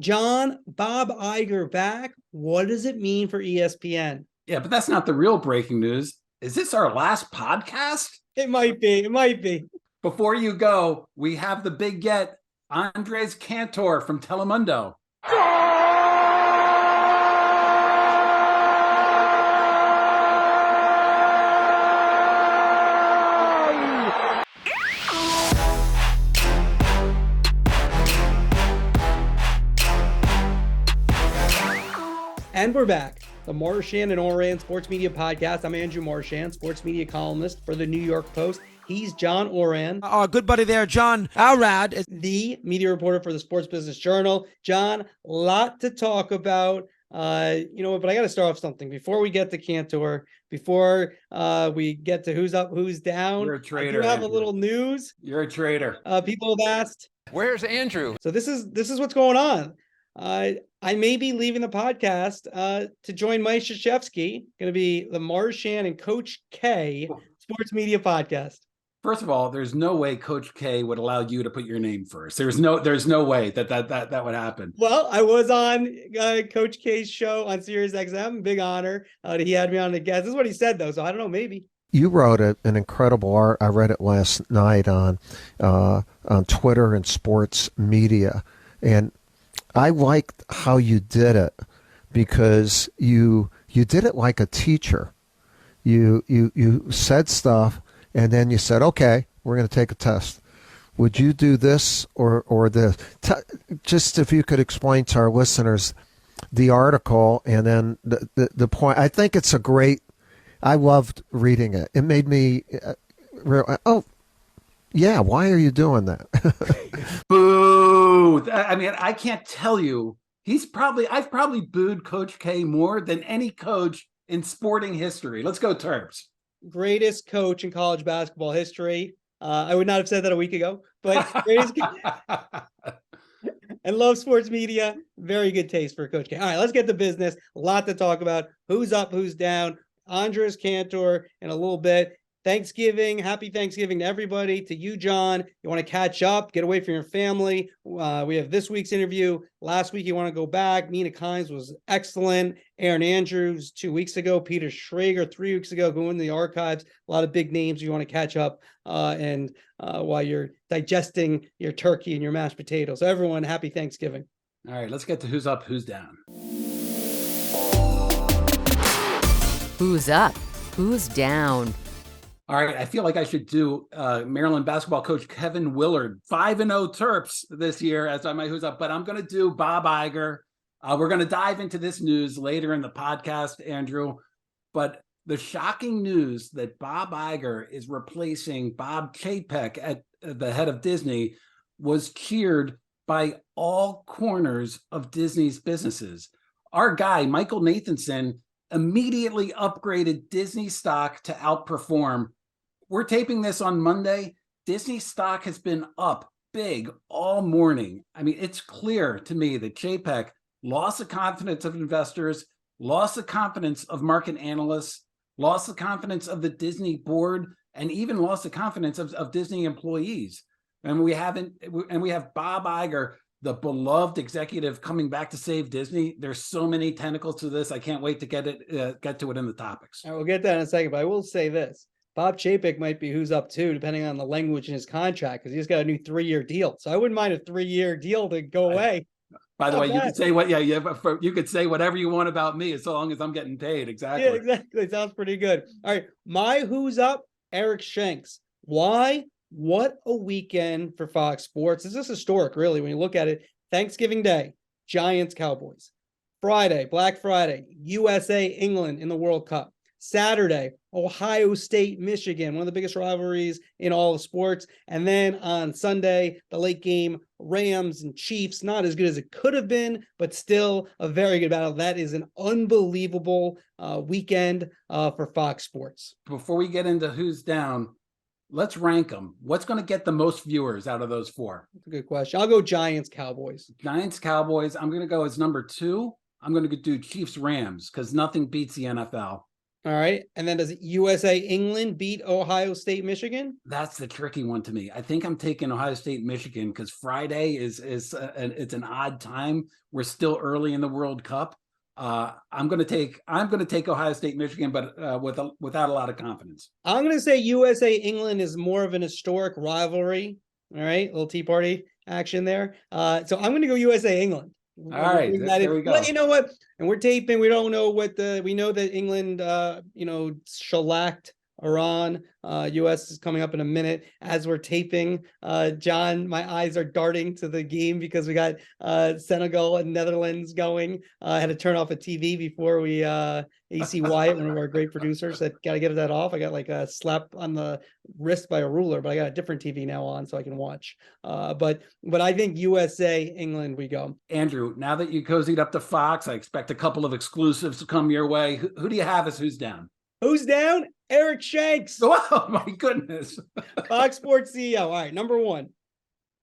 John, Bob Iger back. What does it mean for ESPN? Yeah, but that's not the real breaking news. Is this our last podcast? It might be. It might be. Before you go, we have the Big Get Andres Cantor from Telemundo. And we're back. The Marchand and Ourand Sports Media Podcast. I'm Andrew Marchand, sports media columnist for the New York Post. He's John Ourand. Our good buddy there, John Ourand, is the media reporter for the Sports Business Journal. John, a lot to talk about. But I got to start off something. Before we get to Cantor, before we get to who's up, who's down. You're a traitor. I do have a little news. You're a traitor. People have asked, where's Andrew? So this is what's going on. I may be leaving the podcast to join Mike Krzyzewski. Going to be the Marchand and Coach K Sports Media Podcast. First of all, there's no way Coach K would allow you to put your name first. There's no way that would happen. Well, I was on Coach K's show on Sirius XM. Big honor that he had me on the guest. This is what he said, though, so I don't know, maybe. You wrote an incredible art. I read it last night on Twitter and sports media, and I liked how you did it because you did it like a teacher. You said stuff, and then you said, "Okay, we're going to take a test. Would you do this or this?" Just if you could explain to our listeners the article and then the point. I think it's a great. I loved reading it. It made me realize, oh, yeah, why are you doing that? Boo! I mean, I can't tell you. I've probably booed Coach K more than any coach in sporting history. Let's go Terps. Greatest coach in college basketball history. I would not have said that a week ago, but greatest and love sports media. Very good taste for Coach K. All right, let's get to business. A lot to talk about. Who's up, who's down. Andres Cantor in a little bit. Thanksgiving. Happy Thanksgiving to everybody. To you, John. You want to catch up, get away from your family. We have this week's interview. Last week, you want to go back. Nina Kimes was excellent. Aaron Andrews 2 weeks ago. Peter Schrager 3 weeks ago. Go in the archives. A lot of big names you want to catch up and while you're digesting your turkey and your mashed potatoes. So everyone, happy Thanksgiving. All right, let's get to who's up, who's down. Who's up? Who's down? All right, I feel like I should do Maryland basketball coach Kevin Willard, 5-0 Terps this year as my who's up, but I'm going to do Bob Iger. We're going to dive into this news later in the podcast, Andrew, but the shocking news that Bob Iger is replacing Bob Chapek at the head of Disney was cheered by all corners of Disney's businesses. Our guy, Michael Nathanson, immediately upgraded Disney stock to outperform. We're taping this on Monday. Disney stock has been up big all morning. I mean, it's clear to me that Chapek lost the confidence of investors, lost the confidence of market analysts, lost the confidence of the Disney board, and even lost the confidence of Disney employees. And we have Bob Iger, the beloved executive, coming back to save Disney. There's so many tentacles to this. I can't wait to get to it in the topics. All right, we'll get that in a second, but I will say this. Bob Chapek might be who's up too, depending on the language in his contract, because he's got a new 3-year deal. So I wouldn't mind a 3-year deal to go away. By the way, you could say you could say whatever you want about me as long as I'm getting paid. Exactly. Yeah, exactly. Sounds pretty good. All right. My who's up, Eric Shanks. Why? What a weekend for Fox Sports. This is historic, really, when you look at it. Thanksgiving Day, Giants, Cowboys. Friday, Black Friday, USA, England in the World Cup. Saturday, Ohio State, Michigan, one of the biggest rivalries in all of sports. And then on Sunday, the late game, Rams and Chiefs, not as good as it could have been, but still a very good battle. That is an unbelievable weekend for Fox Sports. Before we get into who's down, let's rank them. What's going to get the most viewers out of those four? That's a good question. I'll go Giants, Cowboys. Giants, Cowboys. I'm going to go as number 2. I'm going to do Chiefs, Rams, because nothing beats the NFL. All right. And then does USA England beat Ohio State Michigan? That's the tricky one to me. I think I'm taking Ohio State Michigan because Friday it's an odd time. We're still early in the World Cup. I'm going to take Ohio State Michigan, but without a lot of confidence. I'm going to say USA England is more of an historic rivalry. All right, little Tea Party action there. So I'm going to go USA England. All right, there we go. Well, you know what? And we're taping. We don't know we know that England, shellacked Iran. US is coming up in a minute as we're taping. John, my eyes are darting to the game because we got Senegal and Netherlands going. I had to turn off a TV before we AC Wyatt, one of our great producers, said, got to get that off. I got like a slap on the wrist by a ruler, but I got a different TV now on so I can watch. But I think USA, England, we go. Andrew, now that you cozied up to Fox, I expect a couple of exclusives to come your way. Who do you have as who's down? Who's down? Eric Shanks. Oh, my goodness. Fox Sports CEO. All right, number one.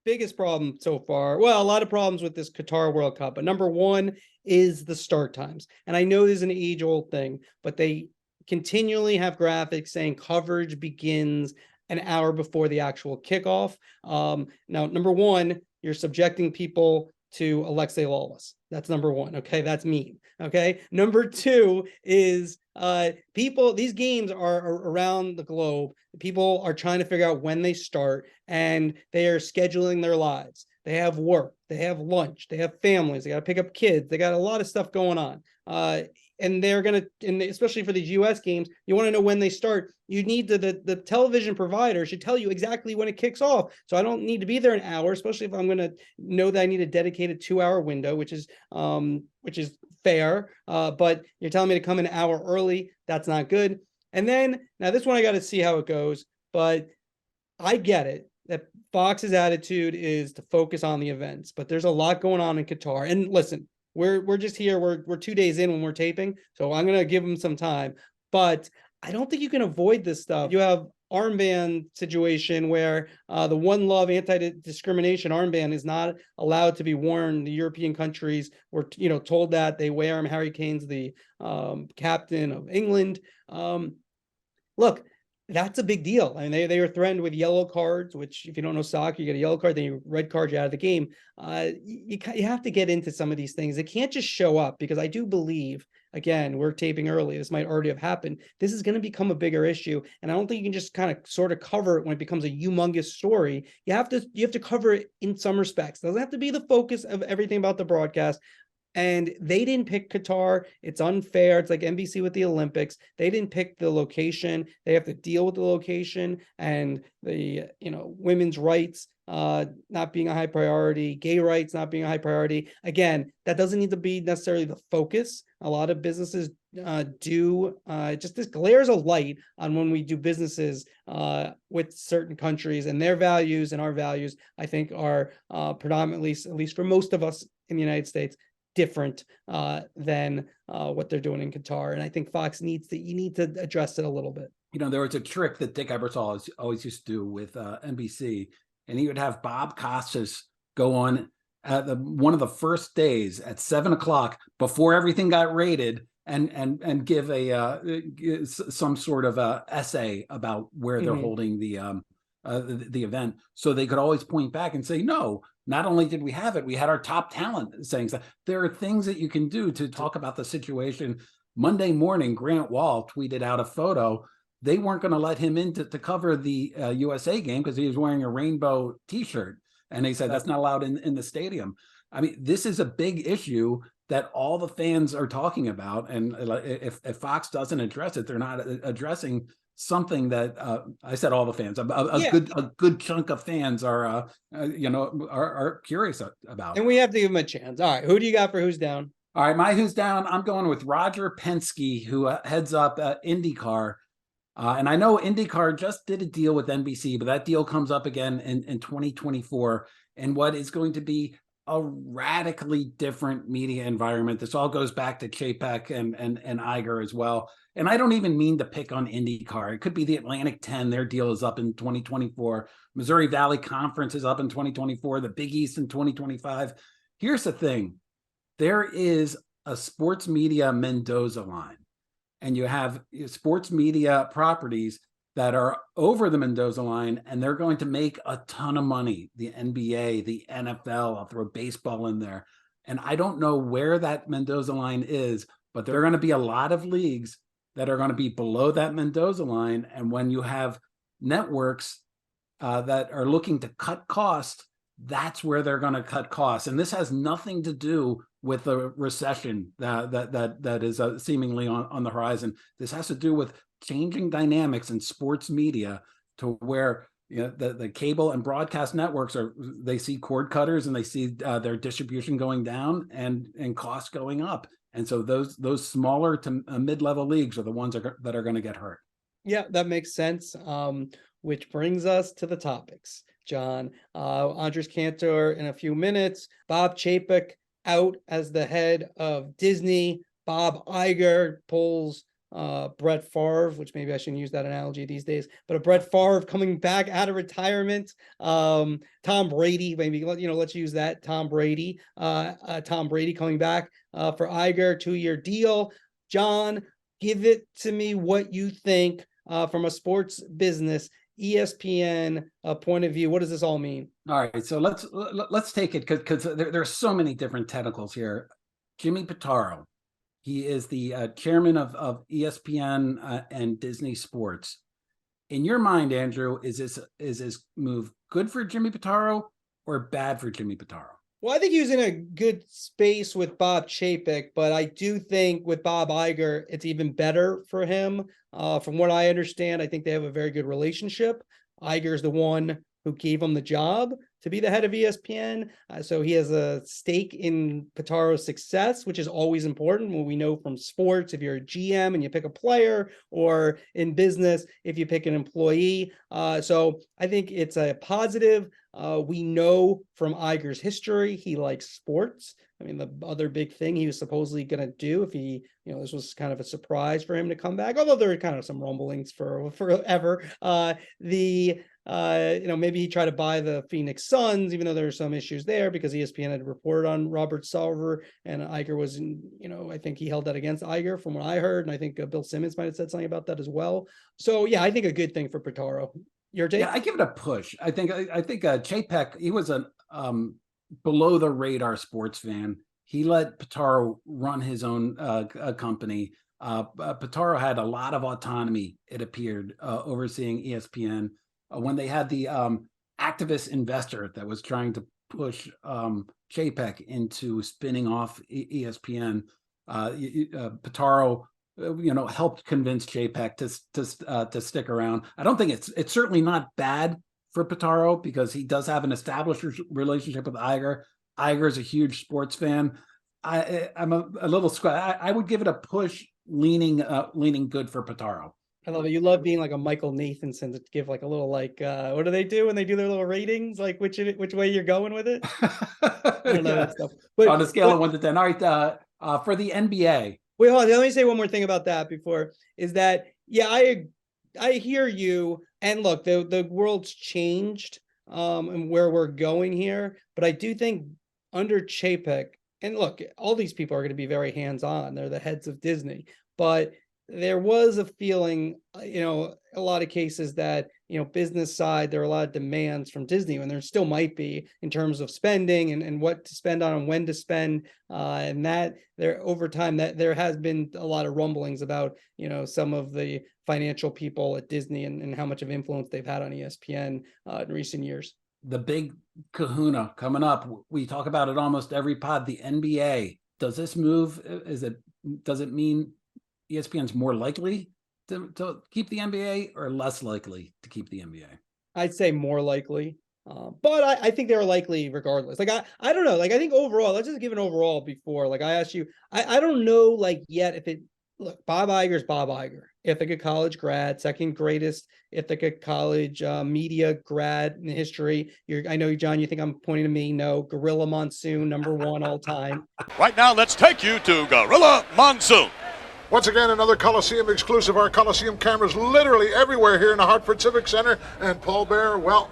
Biggest problem so far. Well, a lot of problems with this Qatar World Cup, but number one is the start times. And I know this is an age-old thing, but they continually have graphics saying coverage begins an hour before the actual kickoff. Now, number one, you're subjecting people to Alexei Lawless. That's number one. Okay, that's mean. Okay, number two is these games are around the globe. People are trying to figure out when they start, and they are scheduling their lives. They have work, they have lunch, they have families, they got to pick up kids, they got a lot of stuff going on. And they're going to, and especially for these US games, you want to know when they start. You need the television provider should tell you exactly when it kicks off. So I don't need to be there an hour, especially if I'm going to know that I need a dedicated 2-hour window, which is fair. But you're telling me to come an hour early. That's not good. And then now this one, I got to see how it goes, but I get it that Fox's attitude is to focus on the events, but there's a lot going on in Qatar. And listen, we're just here. We're 2 days in when we're taping, so I'm gonna give them some time. But I don't think you can avoid this stuff. You have armband situation where the One Love anti-discrimination armband is not allowed to be worn. The European countries were told that they wear them. Harry Kane's the captain of England. Look, that's a big deal. I mean, they were threatened with yellow cards, which if you don't know soccer, you get a yellow card, then you red card, you out of the game. You have to get into some of these things. It can't just show up, because I do believe, again, we're taping early. This might already have happened. This is going to become a bigger issue. And I don't think you can just kind of sort of cover it when it becomes a humongous story. You have to cover it in some respects. It doesn't have to be the focus of everything about the broadcast. And they didn't pick Qatar. It's unfair. It's like NBC with the Olympics. They didn't pick the location. They have to deal with the location and the, women's rights not being a high priority, gay rights not being a high priority. Again, that doesn't need to be necessarily the focus. A lot of businesses just this glares a light on when we do businesses with certain countries, and their values and our values, I think, are predominantly, at least for most of us in the United States, different than what they're doing in Qatar. And I think Fox need to address it a little bit. There was a trick that Dick Ebersol always used to do with NBC, and he would have Bob Costas go on at one of the first days at 7:00 before everything got rated and give some sort of a essay about where they're holding the event, so they could always point back and say, no, not only did we have it, we had our top talent saying so. There are things that you can do to talk about the situation. Monday morning, Grant Wall tweeted out a photo. They weren't going to let him in to cover the USA game because he was wearing a rainbow T-shirt. And they said that's not allowed in the stadium. I mean, this is a big issue that all the fans are talking about. And if Fox doesn't address it, they're not addressing something that I said all the fans, a good chunk of fans are curious about. And we have to give them a chance. All right, who do you got for who's down? All right, my who's down, I'm going with Roger Penske, who heads up IndyCar. And I know IndyCar just did a deal with NBC, but that deal comes up again in 2024. And what is going to be a radically different media environment. This all goes back to Chapek and Iger as well. And I don't even mean to pick on IndyCar. It could be the Atlantic 10. Their deal is up in 2024. Missouri Valley Conference is up in 2024. The Big East in 2025. Here's the thing. There is a sports media Mendoza line. and you have sports media properties that are over the Mendoza line, and they're going to make a ton of money. The NBA, the NFL, I'll throw baseball in there. And I don't know where that Mendoza line is, but there are going to be a lot of leagues that are going to be below that Mendoza line. And when you have networks that are looking to cut costs, that's where they're going to cut costs. And this has nothing to do with the recession that is seemingly on the horizon. This has to do with changing dynamics in sports media to where the cable and broadcast networks they see cord cutters and they see their distribution going down and costs going up. And so those smaller to mid-level leagues are the ones that are going to get hurt. Yeah, that makes sense. Which brings us to the topics, John. Andres Cantor in a few minutes. Bob Chapek out as the head of Disney. Bob Iger pulls Brett Favre, which maybe I shouldn't use that analogy these days, but a Brett Favre coming back out of retirement. Tom Brady, maybe, let's use that. Tom Brady coming back for Iger, 2-year deal. John, give it to me what you think from a sports business ESPN point of view. What does this all mean? All right, so let's take it because there are so many different tentacles here. Jimmy Pitaro, he is the chairman of ESPN and Disney Sports. In your mind, Andrew, is this move good for Jimmy Pitaro or bad for Jimmy Pitaro? Well, I think he was in a good space with Bob Chapek, but I do think with Bob Iger, it's even better for him. From what I understand, I think they have a very good relationship. Iger is the one who gave him the job to be the head of ESPN. So he has a stake in Pitaro's success, which is always important. When we know from sports, if you're a GM and you pick a player, or in business, if you pick an employee. So I think it's a positive. We know from Iger's history, he likes sports. I mean, the other big thing he was supposedly going to do if he, this was kind of a surprise for him to come back, although there were kind of some rumblings for forever. Maybe he tried to buy the Phoenix Suns, even though there were some issues there because ESPN had reported on Robert Sarver, and Iger was, I think he held that against Iger from what I heard. And I think Bill Simmons might have said something about that as well. So yeah, I think a good thing for Pitaro. Your take? Yeah, I give it a push. I think Chapek, he was a below the radar sports fan. He let Pitaro run his own company. Pitaro had a lot of autonomy, it appeared, overseeing ESPN. When they had the activist investor that was trying to push Chapek into spinning off ESPN, Pitaro, helped convince Chapek to stick around. I don't think it's certainly not bad for Pitaro because he does have an established relationship with Iger. Iger is a huge sports fan. I'm a little I would give it a push, leaning good for Pitaro. I love it. You love being like a Michael Nathanson to give like a little what do they do when they do their little ratings? Like which way you're going with it? I don't know that stuff. But, on a scale of 1 to 10. All right, for the NBA. Wait, hold on. Let me say one more thing about that before. Is that I hear you. And look, the world's changed and where we're going here. But I do think under Chapek, and look, all these people are going to be very hands-on. They're the heads of Disney. But there was a feeling, a lot of cases that, business side, there are a lot of demands from Disney, and there still might be in terms of spending and what to spend on and when to spend. And that there over time that there has been a lot of rumblings about, some of the financial people at Disney and how much of influence they've had on ESPN in recent years. The big kahuna coming up. We talk about it almost every pod, the NBA. Does this move, does it mean ESPN's more likely to keep the NBA or less likely to keep the NBA? I'd say more likely. But I think they're likely regardless. Like, I don't know. Like, I think overall, let's just give an overall before. Like, I asked you, I don't know, like, yet if it, look, Bob Iger's Bob Iger. Ithaca College grad, second greatest Ithaca College media grad in history. I know, John, you think I'm pointing to me. No, Gorilla Monsoon, #1 all time. Right now, let's take you to Gorilla Monsoon. Once again, another Coliseum exclusive. Our Coliseum cameras literally everywhere here in the Hartford Civic Center. And Paul Bear, well,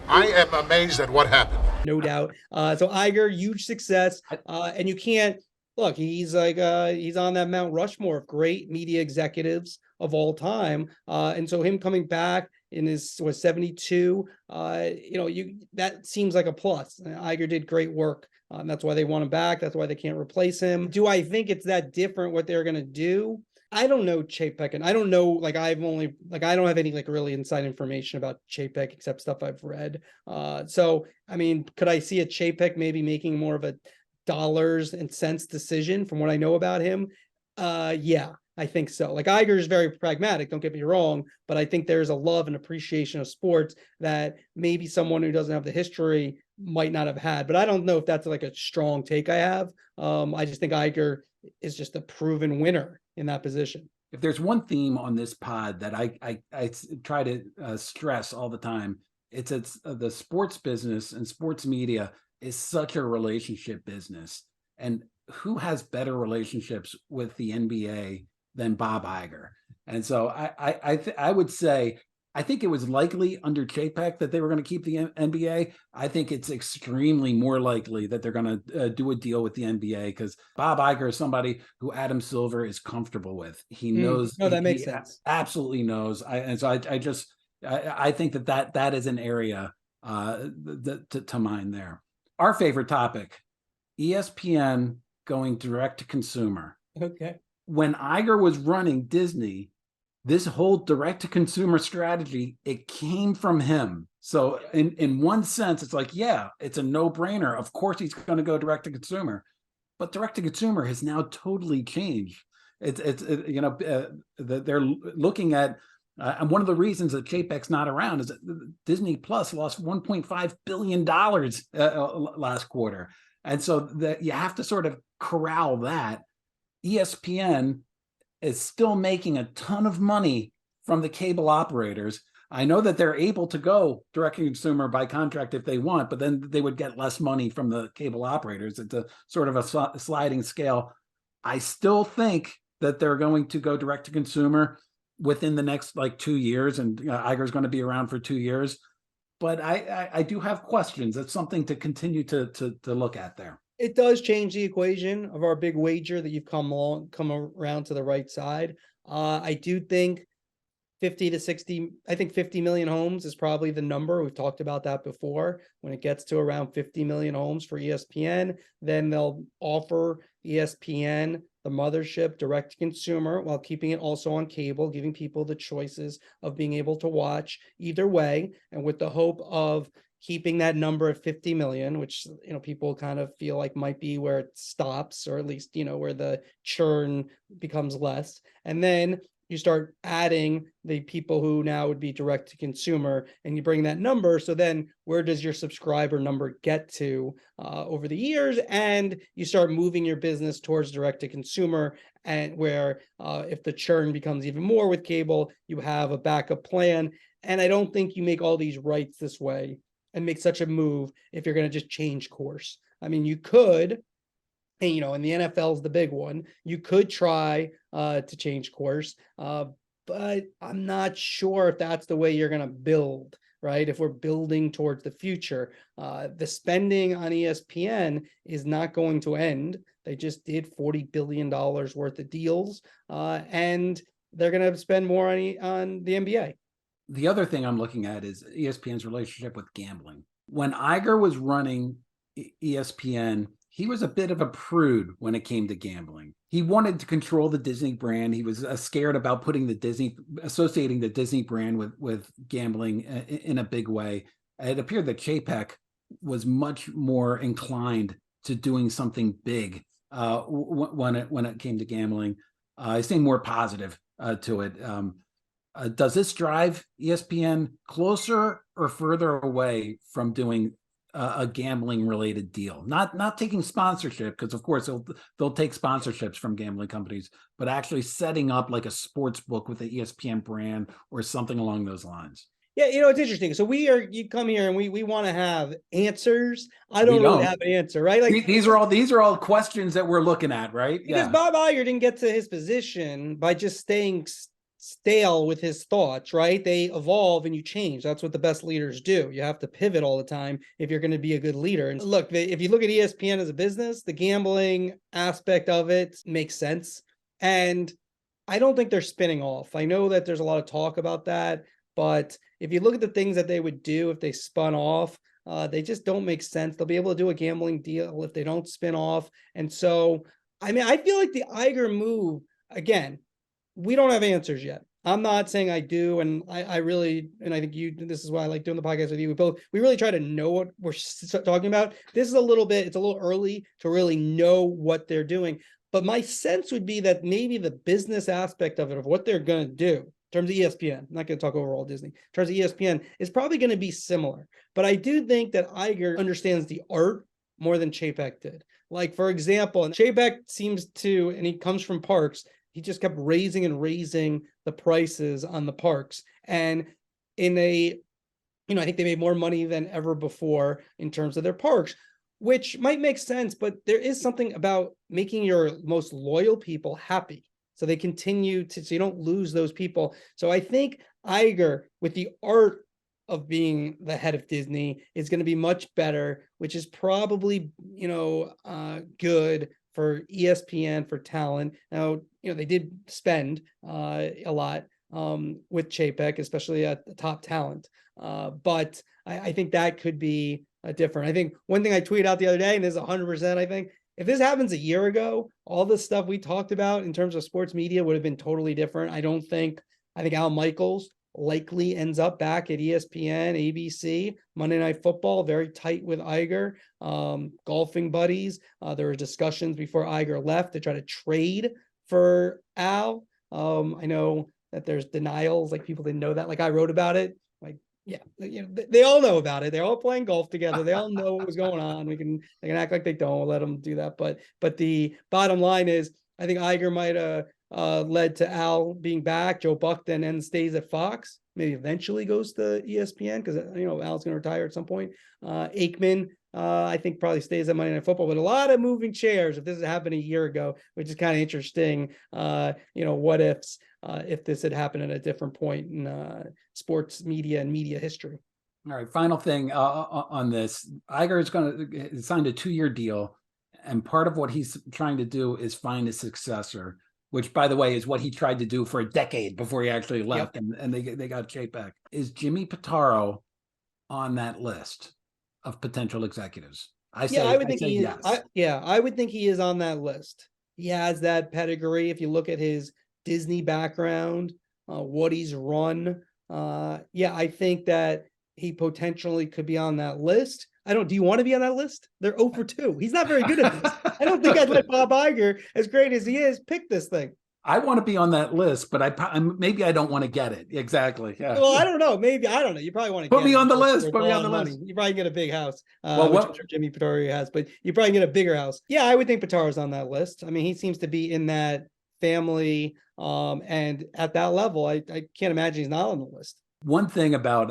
I am amazed at what happened. No doubt. So Iger, huge success. And you can't look, he's like he's on that Mount Rushmore of great media executives of all time. And so him coming back in his 72, that seems like a plus. Iger did great work. And that's why they want him back. That's why they can't replace him. Do I think it's that different what they're gonna do? I don't know Chapek, and I don't know, I don't have any really inside information about Chapek except stuff I've read. So I mean, could I see a Chapek maybe making more of a dollars and cents decision from what I know about him? Yeah, I think so. Iger is very pragmatic, don't get me wrong, but I think there's a love and appreciation of sports that maybe someone who doesn't have the history might not have had. But I don't know if that's a strong take I have. I just think Iger is just a proven winner in that position. If there's one theme on this pod that I try to stress all the time, it's the sports business and sports media is such a relationship business. And who has better relationships with the NBA than Bob Iger? And so I would say, I think it was likely under Chapek that they were going to keep the NBA. I think it's extremely more likely that they're going to do a deal with the NBA because Bob Iger is somebody who Adam Silver is comfortable with. He knows. No, that makes sense. Absolutely knows. I think that is an area to mind there. Our favorite topic, ESPN going direct to consumer. Okay. When Iger was running Disney, this whole direct-to-consumer strategy, it came from him. So in one sense, it's it's a no-brainer. Of course, he's going to go direct-to-consumer. But direct-to-consumer has now totally changed. They're looking at, and one of the reasons that Chapek's not around is that Disney Plus lost $1.5 billion last quarter. And so that you have to sort of corral that. ESPN is still making a ton of money from the cable operators. I know that they're able to go direct to consumer by contract if they want, but then they would get less money from the cable operators. It's a sort of a sliding scale. I still think that they're going to go direct to consumer within the next 2 years, and Iger's going to be around for 2 years. But I do have questions. That's something to continue to look at there. It does change the equation of our big wager that you've come around to the right side. I do think 50 to 60, I think 50 million homes is probably the number. We've talked about that before. When it gets to around 50 million homes for ESPN, then they'll offer ESPN, the mothership, direct to consumer, while keeping it also on cable, giving people the choices of being able to watch either way. And with the hope of keeping that number of 50 million, which, people kind of feel like might be where it stops, or at least, where the churn becomes less. And then you start adding the people who now would be direct to consumer, and you bring that number. So then where does your subscriber number get to over the years? And you start moving your business towards direct to consumer, and where if the churn becomes even more with cable, you have a backup plan. And I don't think you make all these rights this way and make such a move if you're going to just change course. I mean, you could, and the NFL is the big one, you could try to change course, but I'm not sure if that's the way you're going to build, right? If we're building towards the future, the spending on ESPN is not going to end. They just did $40 billion worth of deals, and they're going to spend more on the NBA. The other thing I'm looking at is ESPN's relationship with gambling. When Iger was running ESPN, he was a bit of a prude when it came to gambling. He wanted to control the Disney brand. He was scared about associating the Disney brand with gambling in a big way. It appeared that Chapek was much more inclined to doing something big when it came to gambling. He seemed more positive to it. Does this drive ESPN closer or further away from doing a gambling related deal? Not taking sponsorship, because of course they'll take sponsorships from gambling companies, but actually setting up like a sports book with the ESPN brand or something along those lines. Yeah, it's interesting. So you come here and we want to have answers. I don't really have an answer, right? Like these are all questions that we're looking at, right? Because Bob Iger didn't get to his position by just staying stale with his thoughts, right? They evolve and you change. That's what the best leaders do. You have to pivot all the time if you're going to be a good leader. And look, if you look at ESPN as a business, the gambling aspect of it makes sense. And I don't think they're spinning off. I know that there's a lot of talk about that, but if you look at the things that they would do if they spun off, they just don't make sense. They'll be able to do a gambling deal if they don't spin off. And so, I mean, I feel like the Iger move, again, we don't have answers yet. I'm not saying I do. And I really, and I think this is why I like doing the podcast with you. We really try to know what we're talking about. This is it's a little early to really know what they're doing. But my sense would be that maybe the business aspect of it, of what they're going to do in terms of ESPN, I'm not going to talk overall Disney, in terms of ESPN, is probably going to be similar. But I do think that Iger understands the art more than Chapek did. Like, for example, and Chapek seems to, and he comes from parks, he just kept raising and raising the prices on the parks. And I think they made more money than ever before in terms of their parks, which might make sense, but there is something about making your most loyal people happy. So they continue so you don't lose those people. So I think Iger, with the art of being the head of Disney, is going to be much better, which is probably, good for ESPN, for talent. Now, they did spend a lot with Chapek, especially at the top talent. But I think that could be different. I think one thing I tweeted out the other day, and this is 100%, I think, if this happens a year ago, all the stuff we talked about in terms of sports media would have been totally different. I think Al Michaels likely ends up back at ESPN, ABC, Monday Night Football, very tight with Iger, golfing buddies. There were discussions before Iger left to try to trade for Al. I know that there's denials, like people didn't know that. Like, I wrote about it. Like, yeah, they all know about it. They're all playing golf together. They all know what was going on. They can act like they don't. We'll let them do that. But the bottom line is, I think Iger might have led to Al being back. Joe Buck then stays at Fox, maybe eventually goes to ESPN because Al's going to retire at some point. Aikman, I think, probably stays at Monday Night Football, but a lot of moving chairs if this had happened a year ago, which is kind of interesting. What ifs if this had happened at a different point in sports media and media history. All right, final thing on this. Iger is going to sign a 2-year deal, and part of what he's trying to do is find a successor, which, by the way, is what he tried to do for a decade before he actually left. Yep. And they got Chapek. Is Jimmy Pitaro on that list of potential executives? I would think he is. Yes. I would think he is on that list. He has that pedigree. If you look at his Disney background, what he's run, I think that he potentially could be on that list. Do you want to be on that list? They're 0 for 2. He's not very good at this. I don't think I'd let Bob Iger, as great as he is, pick this thing. I want to be on that list, but maybe I don't want to get it. Exactly. Yeah. Well, I don't know. Maybe, I don't know. You probably want to put me on the list. Put me on the list. You probably get a big house, which I'm sure Jimmy Pitaro has, but you probably get a bigger house. Yeah, I would think Pitaro's on that list. I mean, he seems to be in that family, and at that level, I can't imagine he's not on the list. One thing about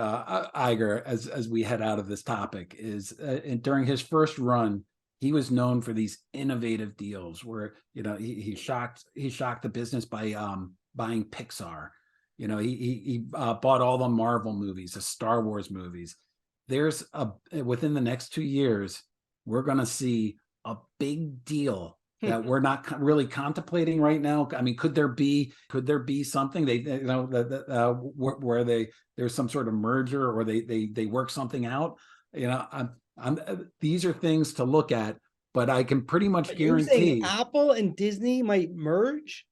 Iger, as we head out of this topic, is during his first run, he was known for these innovative deals where he shocked the business by buying Pixar. He bought all the Marvel movies, the Star Wars movies. Within the next 2 years, we're going to see a big deal that we're not really contemplating right now. I mean, could there be something where there's some sort of merger or they work something out? These are things to look at, but I can pretty much guarantee Apple and Disney might merge.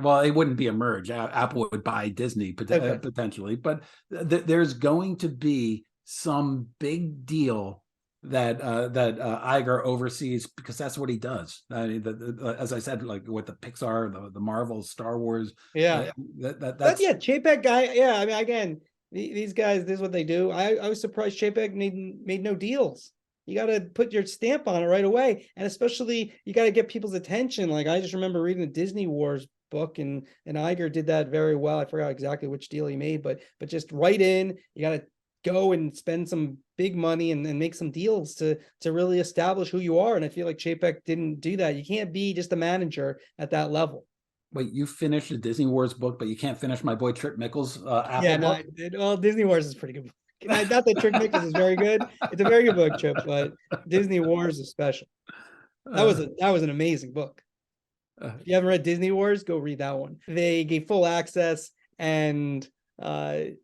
Well, it wouldn't be a merge. Apple would buy Disney potentially, but there's going to be some big deal that Iger oversees, because that's what he does. As I said, like with the Pixar, the Marvel, Star Wars. Yeah, that's Chapek guy. Yeah, I mean, again, these guys, this is what they do. I was surprised Chapek made no deals. You got to put your stamp on it right away, and especially you got to get people's attention. Like, I just remember reading the Disney Wars book, and Iger did that very well. I forgot exactly which deal he made, but just right in, you got to go and spend some big money and make some deals to really establish who you are. And I feel like Chapek didn't do that. You can't be just a manager at that level. Wait, you finished the Disney Wars book, but you can't finish my boy Trip Mickle's Apple Yeah, no, book? well, Disney Wars is pretty good. Not that Trick Nichols is very good. It's a very good book, Chip, but Disney Wars is special. That was an amazing book. If you haven't read Disney Wars, go read that one. They gave full access, and and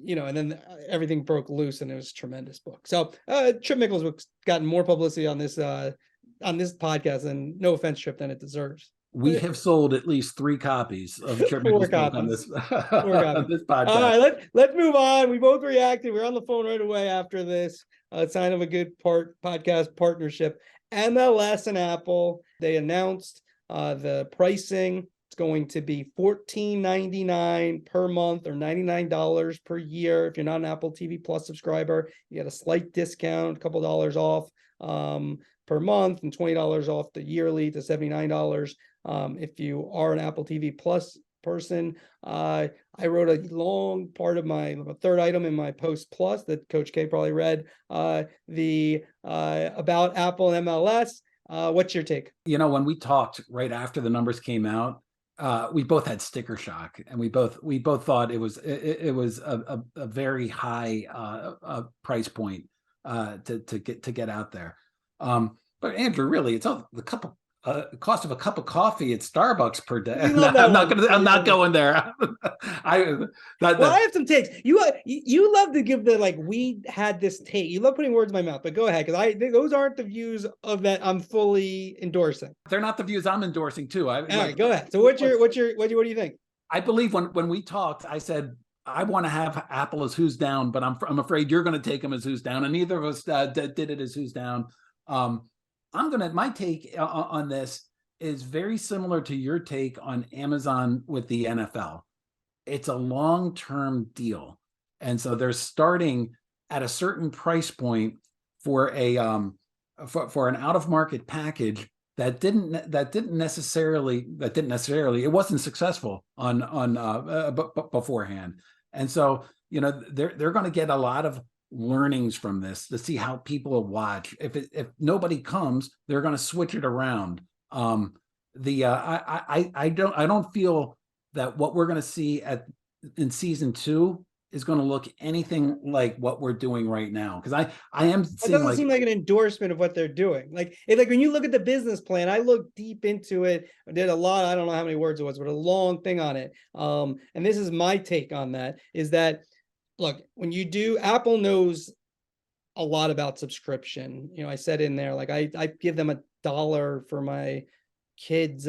then everything broke loose, and it was a tremendous book. So Trip Mickle's book's gotten more publicity on this podcast, and no offense, Trip, than it deserves. We have sold at least 3 copies of Trip Mickle's book on this, on this podcast. All right, let's move on. We both reacted. We're on the phone right away after this. Sign of a good podcast partnership. MLS and Apple, they announced the pricing. It's going to be $14.99 per month, or $99 per year. If you're not an Apple TV Plus subscriber, you get a slight discount, a couple dollars off per month, and $20 off the yearly to $79. If you are an Apple TV Plus person, I wrote a long part of my third item in my post plus that Coach K probably read, about Apple and MLS. What's your take? When we talked right after the numbers came out, we both had sticker shock, and we both thought it was a very high price point to get out there. But Andrew, really, it's the cost of a cup of coffee at Starbucks per day. I'm not going there. I have some takes. You love to give we had this take. You love putting words in my mouth, but go ahead, because those aren't the views of that I'm fully endorsing. They're not the views I'm endorsing too. All right, go ahead. So what do you think? I believe when we talked, I said I want to have Apple as who's down, but I'm afraid you're going to take them as who's down, and neither of us did it as who's down. My take on this is very similar to your take on Amazon with the NFL. It's a long-term deal. And so they're starting at a certain price point for for an out-of-market package that didn't necessarily it wasn't successful on beforehand. And so they're going to get a lot of learnings from this to see how people will watch. If nobody comes, they're going to switch it around. I don't feel that what we're going to see in season 2 is going to look anything like what we're doing right now, because I am seeing, it doesn't seem like an endorsement of what they're doing. Like when you look at the business plan, I looked deep into it. I did a lot. I don't know how many words it was, but a long thing on it. And this is my take on that, is that, look, when you do, Apple knows a lot about subscription. I said in there, I give them $1 for my kids'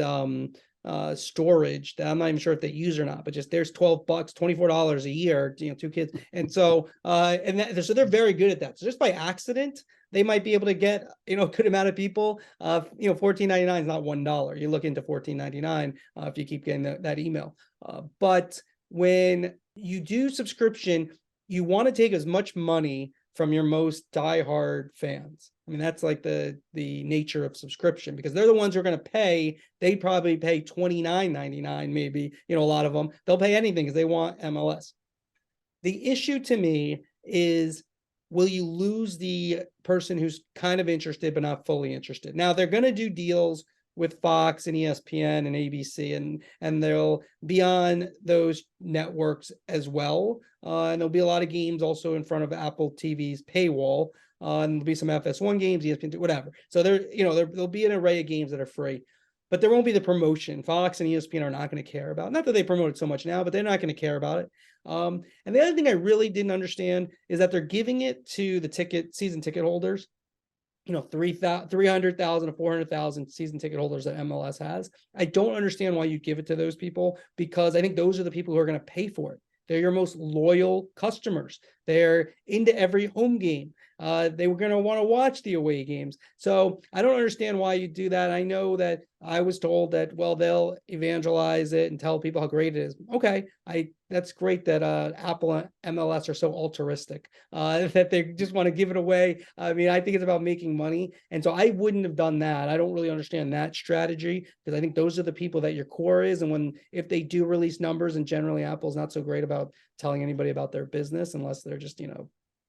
storage that I'm not even sure if they use or not, but just there's $12, $24 a year, 2 kids. And so, so they're very good at that. So just by accident, they might be able to get, a good amount of people, $14.99 is not $1. You look into $14.99 if you keep getting that email. But when you do subscription, you want to take as much money from your most diehard fans. I mean, that's like the nature of subscription, because they're the ones who are going to pay. They probably pay $29.99, maybe, a lot of them. They'll pay anything because they want MLS. The issue to me is, will you lose the person who's kind of interested but not fully interested? Now, they're going to do deals with Fox and ESPN and ABC, and they'll be on those networks as well. And there'll be a lot of games also in front of Apple TV's paywall. And there'll be some FS1 games, ESPN, whatever. So there'll be an array of games that are free, but there won't be the promotion. Fox and ESPN are not going to care about. Not that they promote it so much now, but they're not going to care about it. And the other thing I really didn't understand is that they're giving it to the season ticket holders. 300,000 to 400,000 season ticket holders that MLS has. I don't understand why you give it to those people, because I think those are the people who are going to pay for it. They're your most loyal customers. They're into every home game. They were going to want to watch the away games. So I don't understand why you do that. I know that I was told that, well, they'll evangelize it and tell people how great it is. Okay. That's great that Apple and MLS are so altruistic, that they just want to give it away. I mean, I think it's about making money. And so I wouldn't have done that. I don't really understand that strategy, because I think those are the people that your core is. And if they do release numbers, and generally Apple's not so great about telling anybody about their business unless they're just,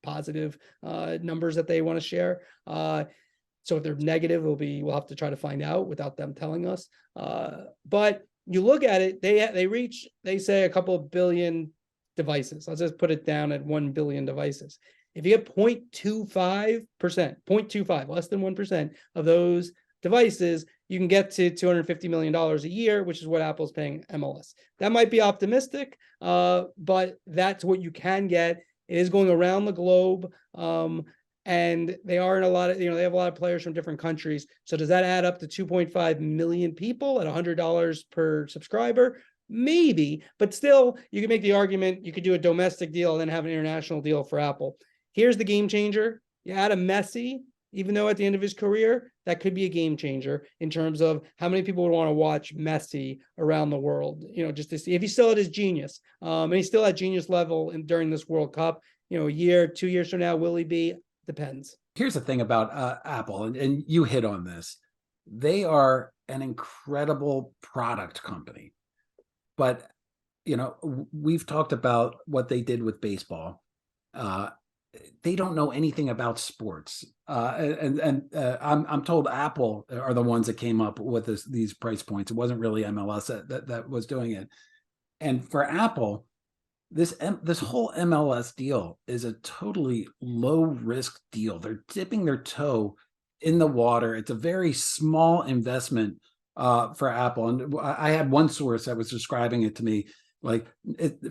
positive numbers that they want to share. So if they're negative, we'll have to try to find out without them telling us. But you look at it, they reach, they say a couple of billion devices. Let's just put it down at 1 billion devices. If you get 0.25%, 0.25, less than 1% of those devices, you can get to $250 million a year, which is what Apple's paying MLS. That might be optimistic, but that's what you can get. It is going around the globe. And they are in a lot of, they have a lot of players from different countries. So does that add up to 2.5 million people at $100 per subscriber? Maybe, but still, you can make the argument you could do a domestic deal and then have an international deal for Apple. Here's the game changer. You add a Messi, even though at the end of his career, that could be a game changer in terms of how many people would want to watch Messi around the world, just to see if he's still at his genius. And he's still at genius level during this World Cup. A year, 2 years from now, will he be? Depends. Here's the thing about Apple, and you hit on this. They are an incredible product company. But, we've talked about what they did with baseball. They don't know anything about sports. I'm told Apple are the ones that came up with these price points. It wasn't really MLS that was doing it. And for Apple, this whole MLS deal is a totally low risk deal. They're dipping their toe in the water. It's a very small investment for Apple. And I had one source that was describing it to me like,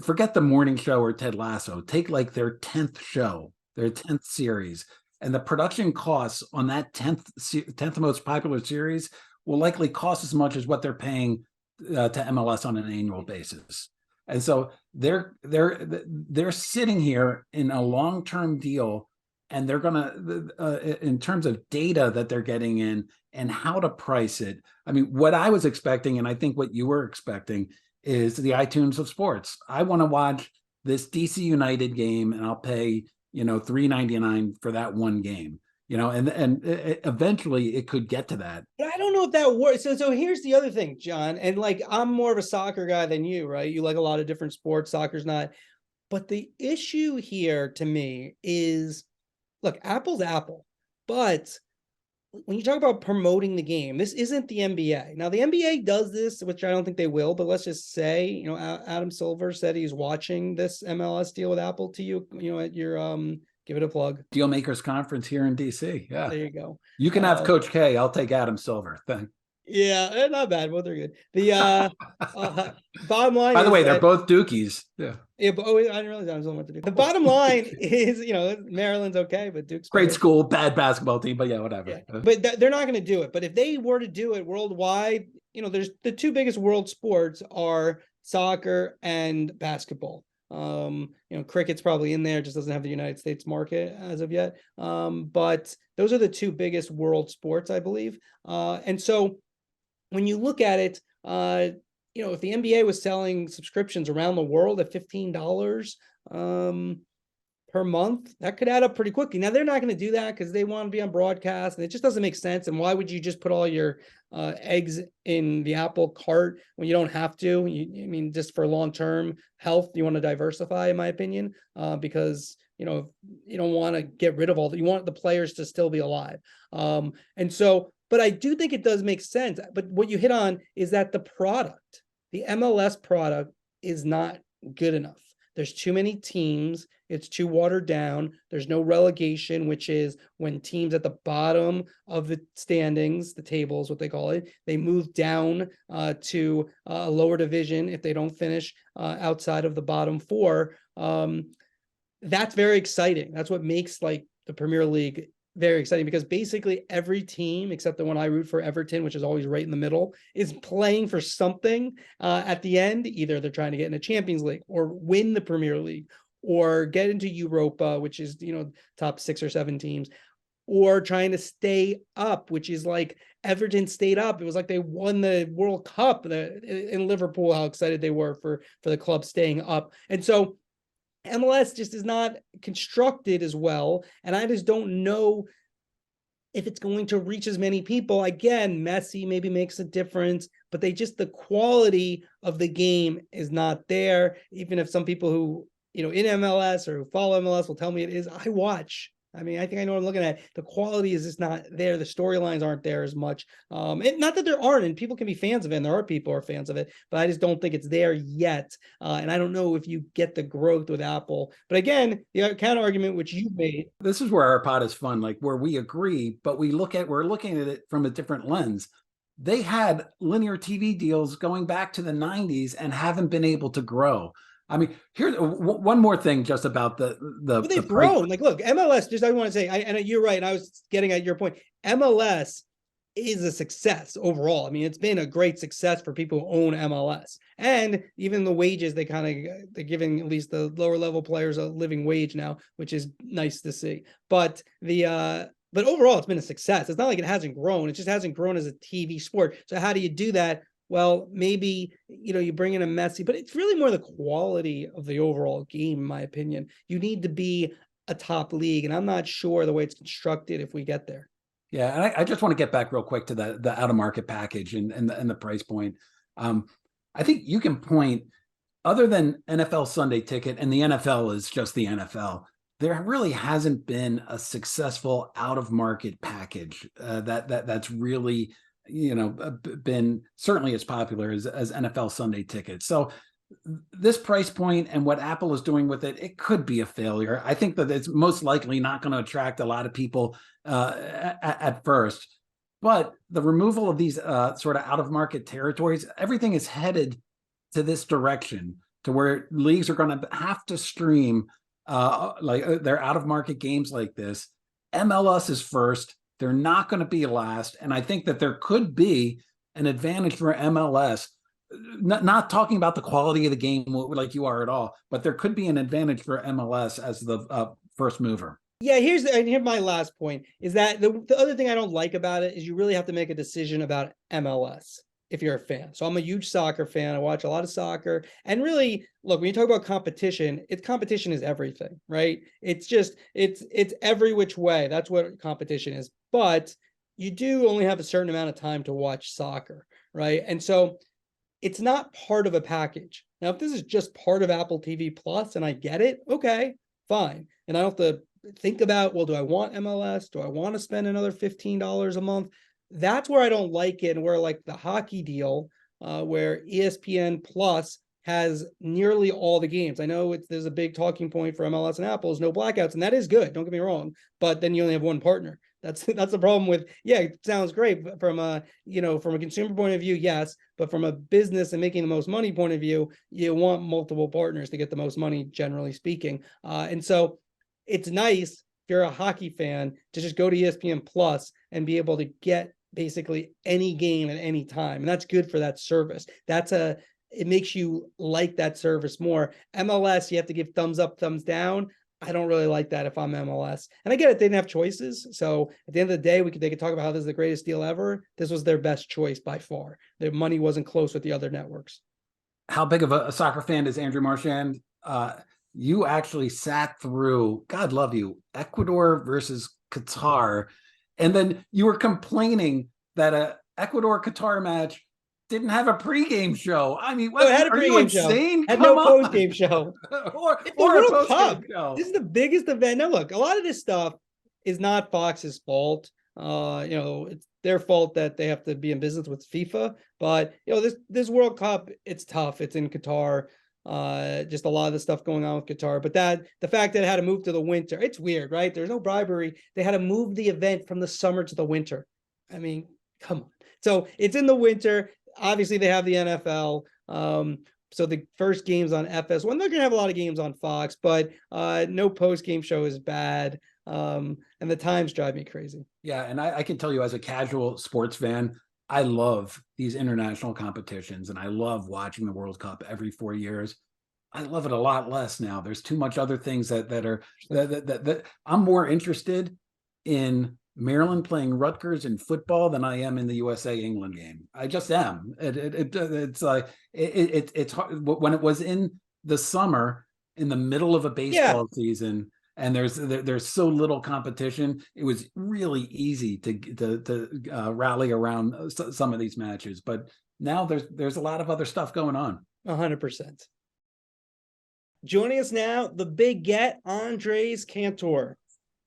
forget the morning show or Ted Lasso. Take like their 10th show, their 10th series, and the production costs on that 10th most popular series will likely cost as much as what they're paying to MLS on an annual basis. And so they're sitting here in a long-term deal, and they're going to, in terms of data that they're getting in and how to price it. I mean, what I was expecting, and I think what you were expecting, is the iTunes of sports. I want to watch this DC United game, and I'll pay, $3.99 for that one game. And eventually it could get to that. But I don't know if that works. So here's the other thing, John, and like, I'm more of a soccer guy than you, right? You like a lot of different sports. Soccer's not. But the issue here to me is, look, Apple's Apple, but when you talk about promoting the game, this isn't the NBA. Now, the NBA does this, which I don't think they will, but let's just say, Adam Silver said he's watching this MLS deal with Apple to you, at your, give it a plug. Deal Makers Conference here in DC. Yeah. There you go. You can have Coach K. I'll take Adam Silver. Thanks. Yeah, not bad. Both are good. The bottom line. By the way, they're both Dukies. Yeah. Yeah, but I didn't realize I was on what to do. The bottom line is, Maryland's okay, but Duke's great school, bad basketball team, but yeah, whatever. Yeah. But they're not going to do it. But if they were to do it worldwide, there's the two biggest world sports are soccer and basketball. Cricket's probably in there, just doesn't have the United States market as of yet. But those are the two biggest world sports, I believe. And so when you look at it, if the NBA was selling subscriptions around the world at $15 per month, that could add up pretty quickly. Now, they're not going to do that because they want to be on broadcast, and it just doesn't make sense. And why would you just put all your eggs in the Apple cart when you don't have to? Just for long-term health, you want to diversify, in my opinion, because, you don't want to get rid of you want the players to still be alive. But I do think it does make sense. But what you hit on is that the MLS product is not good enough. There's too many teams. It's too watered down. There's no relegation, which is when teams at the bottom of the standings, the tables, what they call it, they move down to a lower division if they don't finish outside of the bottom four. That's very exciting. That's what makes like the Premier League very exciting, because basically every team except the one I root for, Everton, which is always right in the middle, is playing for something at the end. Either they're trying to get in a Champions League or win the Premier League or get into Europa, which is, top 6 or 7 teams, or trying to stay up, which is like Everton stayed up. It was like they won the World Cup in Liverpool, how excited they were for the club staying up. And so MLS just is not constructed as well, and I just don't know if it's going to reach as many people. Again, Messi maybe makes a difference, but the quality of the game is not there. Even if some people who, in MLS or who follow MLS will tell me it is, I watch I mean, I think I know what I'm looking at. The quality is just not there. The storylines aren't there as much. And not that there aren't, and people can be fans of it, and there are people who are fans of it, but I just don't think it's there yet. And I don't know if you get the growth with Apple. But again, the counter argument, which you made. This is where our pod is fun, like where we agree, but we're looking at it from a different lens. They had linear TV deals going back to the 90s and haven't been able to grow. I mean, here's one more thing just about But they've grown. Like, look, MLS, just I want to say, and you're right, and I was getting at your point. MLS is a success overall. I mean, it's been a great success for people who own MLS. And even the wages, they're giving at least the lower level players a living wage now, which is nice to see. But but overall, it's been a success. It's not like it hasn't grown. It just hasn't grown as a TV sport. So how do you do that? Well, maybe, you bring in a Messi, but it's really more the quality of the overall game, in my opinion. You need to be a top league, and I'm not sure the way it's constructed if we get there. Yeah, and I just want to get back real quick to the out-of-market package and the price point. I think you can point, other than NFL Sunday Ticket, and the NFL is just the NFL, there really hasn't been a successful out-of-market package that's really been certainly as popular as NFL Sunday Ticket. So this price point and what Apple is doing with it, it could be a failure. I think that it's most likely not going to attract a lot of people at first, but the removal of these sort of out-of-market territories, everything is headed to this direction, to where leagues are going to have to stream their out-of-market games like this. MLS is first. They're not going to be last. And I think that there could be an advantage for MLS, not talking about the quality of the game like you are at all, but there could be an advantage for MLS as the first mover. Yeah, here's my last point is that the other thing I don't like about it is you really have to make a decision about MLS if you're a fan. So I'm a huge soccer fan. I watch a lot of soccer. And really, look, when you talk about competition is everything, right? It's every which way. That's what competition is. But you do only have a certain amount of time to watch soccer, right? And so it's not part of a package. Now, if this is just part of Apple TV Plus and I get it, okay, fine. And I don't have to think about, well, do I want MLS? Do I want to spend another $15 a month? That's where I don't like it. And where like the hockey deal, where ESPN Plus has nearly all the games. I know there's a big talking point for MLS and Apple is no blackouts, and that is good. Don't get me wrong, but then you only have one partner. That's the problem with, yeah, it sounds great from a consumer point of view, yes, but from a business and making the most money point of view, you want multiple partners to get the most money, generally speaking. And so it's nice if you're a hockey fan to just go to ESPN Plus and be able to get basically any game at any time. And that's good for that service. It makes you like that service more. MLS, you have to give thumbs up, thumbs down. I don't really like that if I'm MLS. And I get it, they didn't have choices. So at the end of the day, they could talk about how this is the greatest deal ever. This was their best choice by far. Their money wasn't close with the other networks. How big of a soccer fan is Andrew Marchand? You actually sat through, God love you, Ecuador versus Qatar. And then you were complaining that a Ecuador-Qatar match didn't have a pregame show. I mean, it had a pregame show. Had no postgame show. or a World Cup. Show. This is the biggest event. Now, look, a lot of this stuff is not Fox's fault. It's their fault that they have to be in business with FIFA. But this World Cup, it's tough. It's in Qatar. Just a lot of the stuff going on with Qatar. But the fact that it had to move to the winter, it's weird, right? There's no bribery. They had to move the event from the summer to the winter. I mean, come on. So it's in the winter. Obviously, they have the NFL. So the first game's on FS1. They're going to have a lot of games on Fox, but no post-game show is bad. And the times drive me crazy. Yeah, and I can tell you as a casual sports fan, I love these international competitions, and I love watching the World Cup every 4 years. I love it a lot less now. There's too much other things that I'm more interested in Maryland playing Rutgers in football than I am in the USA England game. I just am. It's like it's hard. When it was in the summer, in the middle of a baseball season, and there's so little competition, it was really easy to rally around some of these matches. But now there's a lot of other stuff going on. 100%. Joining us now, the Big Get Andres Cantor.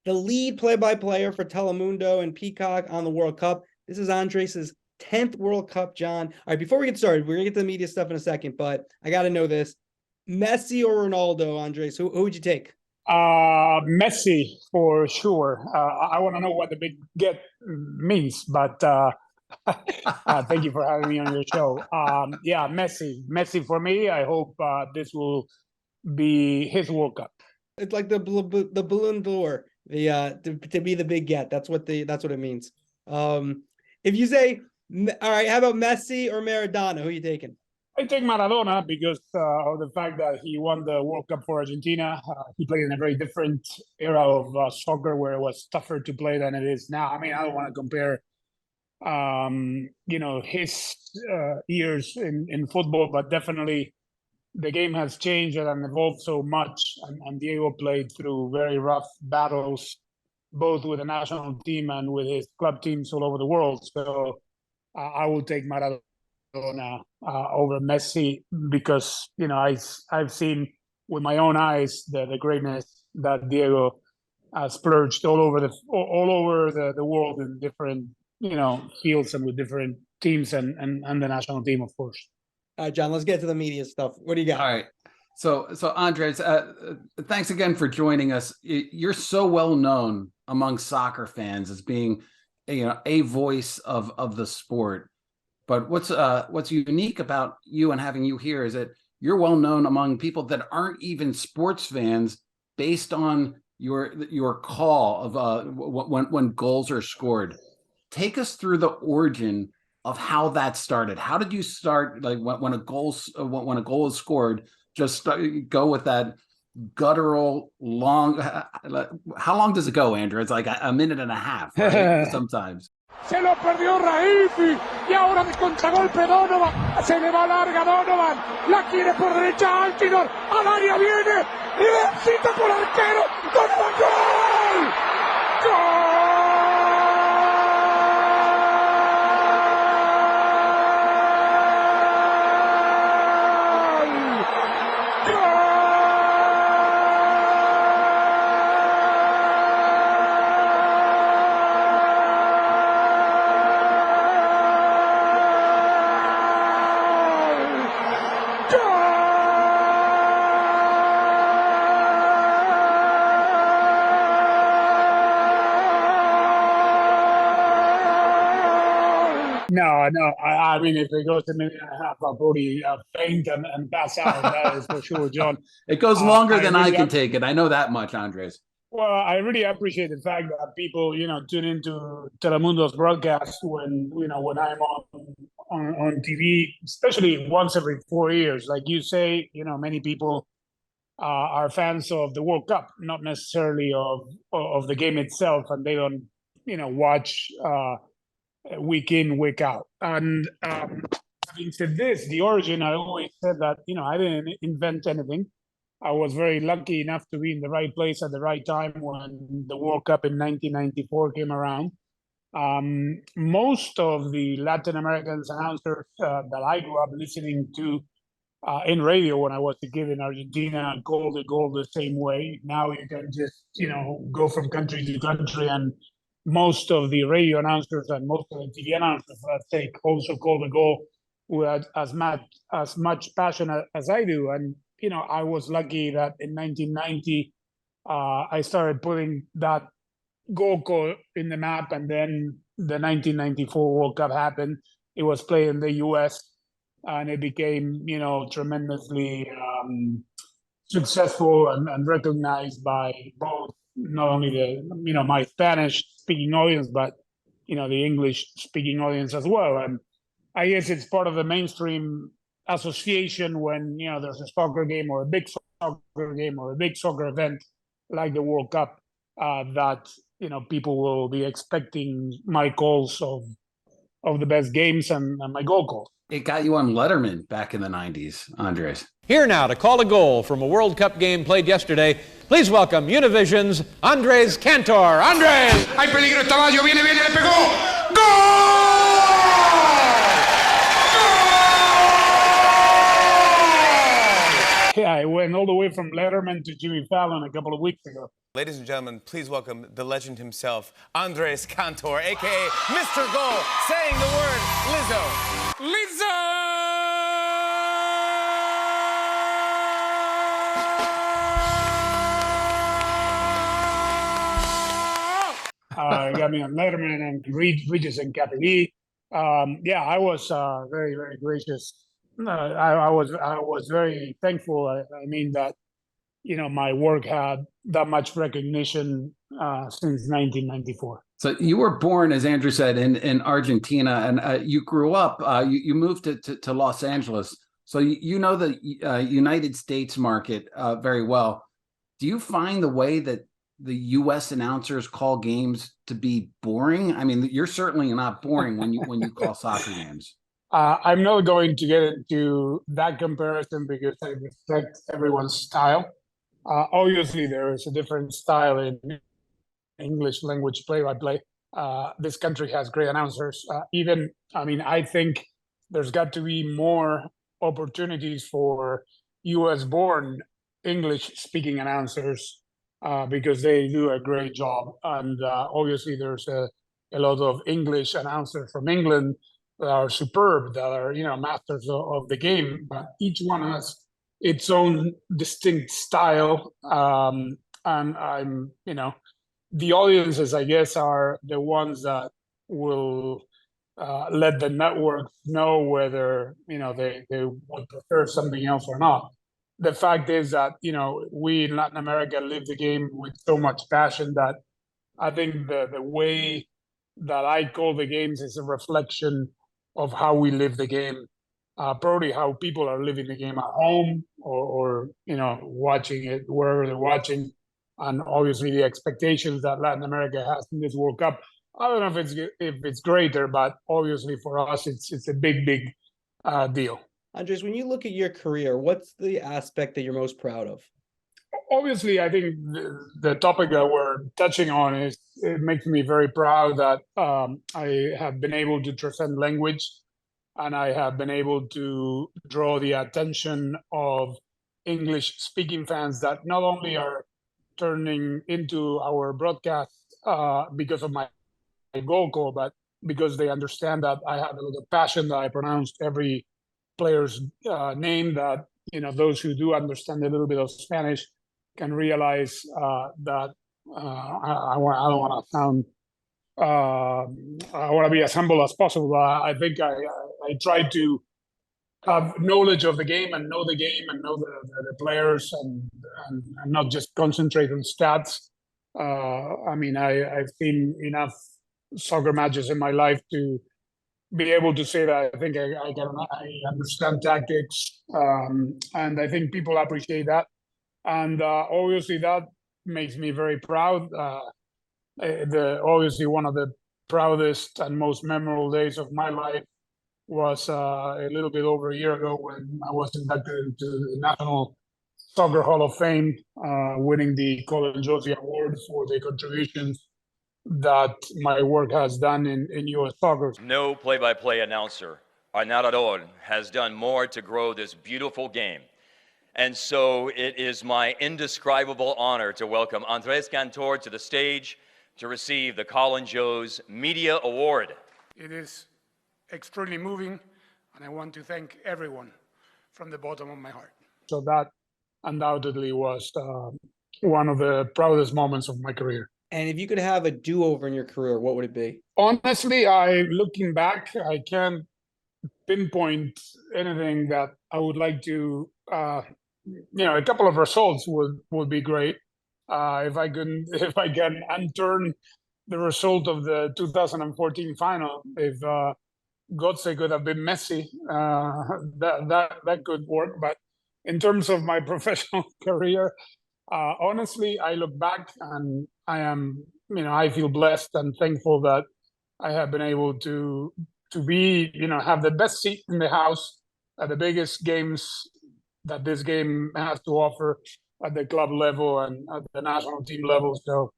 the lead play-by-player for Telemundo and Peacock on the World Cup. This is Andres' 10th World Cup, John. All right, before we get started, we're going to get to the media stuff in a second, but I got to know this. Messi or Ronaldo, Andres? Who would you take? Messi, for sure. I want to know what the Big Get means, but thank you for having me on your show. Yeah, Messi. Messi for me. I hope this will be his World Cup. It's like the Balloon d'Or, to be the Big Get. That's what it means. If you say, all right, how about Messi or Maradona? Who are you taking? I take Maradona because of the fact that he won the World Cup for Argentina. He played in a very different era of soccer where it was tougher to play than it is now. I mean, I don't want to compare, his years in football, but definitely the game has changed and evolved so much. And Diego played through very rough battles, both with the national team and with his club teams all over the world. So I will take Maradona over Messi because I've seen with my own eyes the greatness that Diego splurged all over the world in different fields and with different teams and the national team, of course. All right, John, let's get to the media stuff. What do you got? All right. So Andres, thanks again for joining us. You're so well known among soccer fans as being a voice of the sport. But what's unique about you and having you here is that you're well known among people that aren't even sports fans based on your call of when goals are scored. Take us through the origin of how that started. How did you start? Like when a goal is scored, just go with that guttural long. How long does it go, Andrew? It's like a minute and a half, right? Sometimes. Se lo perdió Raifi y ahora de contragolpe Donovan, se le va larga Donovan, la quiere por derecha Altidor, al área viene, y cita por arquero, Donovan, ¡gol! ¡Gol! No. I mean, if it goes a minute and a half, I'll probably faint and pass out. That is for sure, John. It goes longer than I can take it. I know that much, Andres. Well, I really appreciate the fact that people, tune into Telemundo's broadcast when I'm on TV, especially once every 4 years. Like you say, many people are fans of the World Cup, not necessarily of the game itself, and they don't, watch week in, week out. And having said this, the origin, I always said that, I didn't invent anything. I was very lucky enough to be in the right place at the right time when the World Cup in 1994 came around. Most of the Latin American announcers that I grew up listening to in radio when I was a kid in Argentina called the goal the same way. Now you can just, go from country to country, and most of the radio announcers and most of the TV announcers, also call the goal with as much passion as I do. And, I was lucky that in 1990, I started putting that goal call in the map, and then the 1994 World Cup happened. It was played in the U.S., and it became, tremendously successful and recognized by both not only the my Spanish speaking audience, but the English speaking audience as well. And I guess it's part of the mainstream association when there's a soccer game or a big soccer game or a big soccer event like the World Cup, that people will be expecting my calls of the best games and my goal calls. It got you on Letterman back in the 90s, Andres. Here now to call a goal from a World Cup game played yesterday. Please welcome Univision's Andrés Cantor. Andrés! Hay peligro, Tamayo, viene, le pegó. ¡Gol! Yeah, I went all the way went from Letterman to Jimmy Fallon a couple of weeks ago. Ladies and gentlemen, please welcome the legend himself, Andrés Cantor, a.k.a. Mr. Goal, saying the word Lizzo. Lizzo! Got me on Letterman and Regis and Capelli. I was very, very gracious. I was very thankful. I mean that, my work had that much recognition since 1994. So you were born, as Andrew said, in Argentina, and you grew up. You moved to Los Angeles, so you know the United States market very well. Do you find the way that the U.S. announcers call games to be boring? I mean, you're certainly not boring when you call soccer games. I'm not going to get into that comparison because I respect everyone's style. Obviously, there is a different style in English language play-by-play. This country has great announcers. I think there's got to be more opportunities for U.S.-born English-speaking announcers because they do a great job. And obviously, there's a lot of English announcers from England that are superb, that are, masters of the game. But each one has its own distinct style. And I'm, the audiences, I guess, are the ones that will let the network know whether, they would prefer something else or not. The fact is that, we in Latin America live the game with so much passion that I think the way that I call the games is a reflection of how we live the game, probably how people are living the game at home or watching it wherever they're watching, and obviously the expectations that Latin America has in this World Cup. I don't know if it's greater, but obviously for us it's a big deal. Andres, when you look at your career, what's the aspect that you're most proud of? Obviously, I think the topic that we're touching on it makes me very proud that I have been able to transcend language, and I have been able to draw the attention of English-speaking fans that not only are turning into our broadcast because of my goal call, but because they understand that I have a lot of passion, that I pronounced every player's name, that those who do understand a little bit of Spanish can realize that I don't want to sound I want to be as humble as possible. I think I try to have knowledge of the game and know the game and know the players and not just concentrate on stats. I've seen enough soccer matches in my life to be able to say that I think I understand tactics, and I think people appreciate that. And obviously that makes me very proud. Obviously one of the proudest and most memorable days of my life was a little bit over a year ago when I was inducted into the National Soccer Hall of Fame, winning the Colin Josie Award for the contributions that my work has done in U.S. soccer. No play-by-play announcer, Narrador, has done more to grow this beautiful game. And so it is my indescribable honor to welcome Andrés Cantor to the stage to receive the Colin Josie Media Award. It is extremely moving, and I want to thank everyone from the bottom of my heart. So that undoubtedly was one of the proudest moments of my career. And if you could have a do-over in your career, what would it be? Honestly, looking back, I can't pinpoint anything that I would like to. A couple of results would be great. If I can unturn the result of the 2014 final, if Götze could have been Messi, that could work. But in terms of my professional career, honestly, I look back and I feel blessed and thankful that I have been able to be, have the best seat in the house at the biggest games that this game has to offer at the club level and at the national team level. So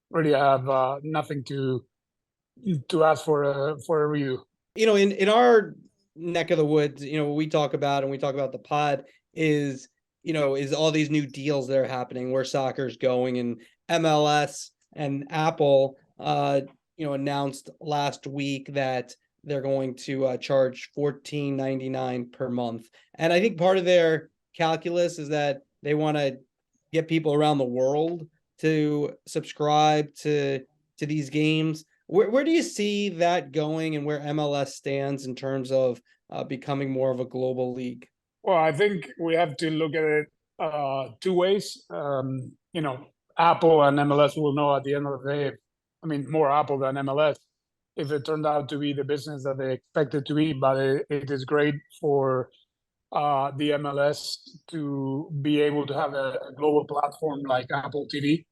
really I have nothing to ask for a review. In our neck of the woods, what we talk about and we talk about the pod is is all these new deals that are happening where soccer's going, and MLS and Apple, announced last week that they're going to charge $14.99 per month. And I think part of their calculus is that they want to get people around the world to subscribe to these games. Where do you see that going, and where MLS stands in terms of becoming more of a global league? Well, I think we have to look at it two ways. Apple and MLS will know at the end of the day. I mean, more Apple than MLS, if it turned out to be the business that they expect it to be. But it is great for the MLS to be able to have a global platform like Apple TV,